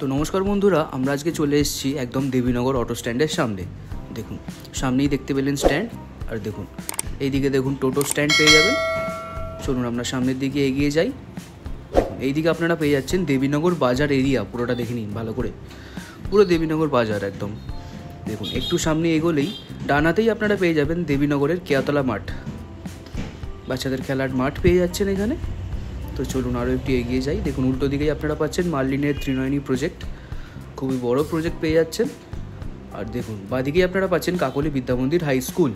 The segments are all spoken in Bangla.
তো নমস্কার বন্ধুরা, আমরা আজকে চলে এসেছি একদম দেবীনগর অটো স্ট্যান্ডের সামনে। দেখুন, সামনেই দেখতে পেলেন স্ট্যান্ড, আর দেখুন এইদিকে দেখুন টোটো স্ট্যান্ড পেয়ে যাবেন। চলুন আমরা সামনের দিকে এগিয়ে যাই। দেখুন এইদিকে আপনারা পেয়ে যাচ্ছেন দেবীনগর বাজার এরিয়া, পুরোটা দেখে নিন ভালো করে, পুরো দেবীনগর বাজার একদম। দেখুন একটু সামনে এগোলেই ডানাতেই আপনারা পেয়ে যাবেন দেবীনগরের কেয়াতলা মাঠ, বাচ্চাদের খেলার মাঠ পেয়ে যাচ্ছেন এখানে। তো চলুন আরও একটু এগিয়ে যাই। দেখুন উল্টো দিকেই আপনারা পাচ্ছেন মার্লিনের ত্রিনয়নী প্রজেক্ট, খুবই বড় প্রজেক্ট পেয়ে যাচ্ছেন। আর দেখুন বাঁদিকেই আপনারা পাচ্ছেন কাকলি বিদ্যামন্দির হাই স্কুল।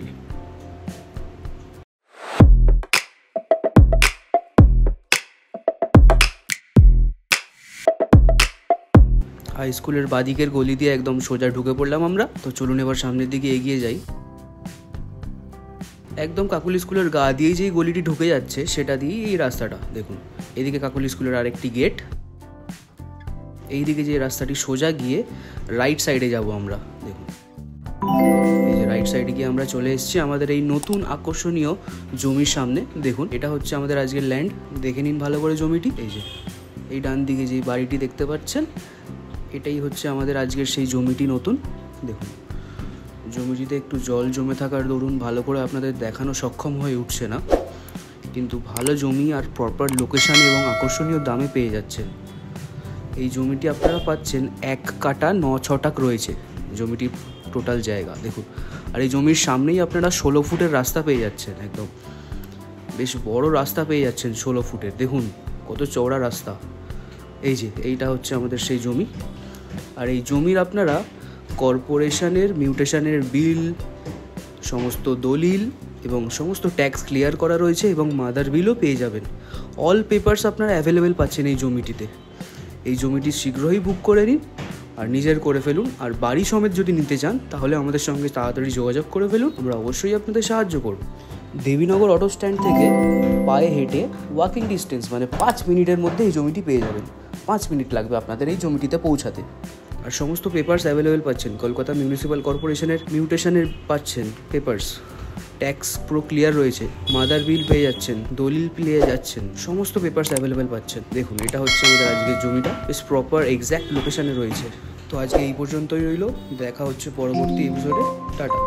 হাই স্কুলের বাঁদিকের গলি দিয়ে একদম সোজা ঢুকে পড়লাম আমরা। তো চলুন এবার সামনের দিকে এগিয়ে যাই। একদম কাকুলি স্কুলের গা দিয়েই যেই গলিটি ঢুকে যাচ্ছে সেটা দিয়েই এই রাস্তাটা। দেখুন এদিকে কাকুলি স্কুলের আরেকটি গেট, এইদিকে যে রাস্তাটি সোজা গিয়ে রাইট সাইডে যাব আমরা। দেখুন এই যে রাইট সাইডে গিয়ে আমরা চলে এসেছি আমাদের এই নতুন আকর্ষণীয় জমির সামনে। দেখুন এটা হচ্ছে আমাদের আজকের ল্যান্ড, দেখে নিন ভালো করে জমিটি। এই যে এই ডান দিকে যে বাড়িটি দেখতে পাচ্ছেন, এটাই হচ্ছে আমাদের আজকের সেই জমিটি নতুন। দেখুন জমিটিতে একটু জল জমে থাকার দরুন ভালো করে আপনাদের দেখানো সক্ষম হয়ে উঠছে না, কিন্তু ভালো জমি আর প্রপার লোকেশান এবং আকর্ষণীয় দামে পেয়ে যাচ্ছেন। এই জমিটি আপনারা পাচ্ছেন 1 কাটা 9 ছটাক রয়েছে জমিটির টোটাল জায়গা। দেখুন আর এই জমির সামনেই আপনারা 16 ফুটের রাস্তা পেয়ে যাচ্ছেন, একদম বেশ বড় রাস্তা পেয়ে যাচ্ছেন 16 ফুটের। দেখুন কত চওড়া রাস্তা। এই যে এইটা হচ্ছে আমাদের সেই জমি। আর এই জমির আপনারা কর্পোরেশনের মিউটেশনের বিল, সমস্ত দলিল এবং সমস্ত ট্যাক্স ক্লিয়ার করা রয়েছে এবং মাদার বিলও পেয়ে যাবেন। অল পেপারস আপনারা অ্যাভেলেবেল পাচ্ছেন এই জমিটিতে। এই জমিটি শীঘ্রই বুক করে নিন আর নিজের করে ফেলুন। আর বাড়ি সমেত যদি নিতে চান তাহলে আমাদের সঙ্গে তাড়াতাড়ি যোগাযোগ করে ফেলুন, আমরা অবশ্যই আপনাদের সাহায্য করব। দেবীনগর অটো স্ট্যান্ড থেকে পায়ে হেঁটে ওয়াকিং ডিস্টেন্স মানে 5 মিনিটের মধ্যে এই জমিটি পেয়ে যাবেন। 5 মিনিট লাগবে আপনাদের এই জমিটিতে পৌঁছাতে। আর সমস্ত পেপারস অ্যাভেলেবেল পাচ্ছেন। কলকাতা মিউনিসিপ্যাল কর্পোরেশনের মিউটেশনের পাচ্ছেন পেপারস, ট্যাক্স পুরো ক্লিয়ার রয়েছে, মাদার বিল পেয়ে যাচ্ছেন, দলিল পেয়ে যাচ্ছেন, সমস্ত পেপারস অ্যাভেলেবেল পাচ্ছেন। দেখুন এটা হচ্ছে আমাদের আজকের জমিটা, বেশ প্রপার এক্স্যাক্ট লোকেশানে রয়েছে। তো আজকে এই পর্যন্তই রইল, দেখা হচ্ছে পরবর্তী এপিসোডে। টাটা।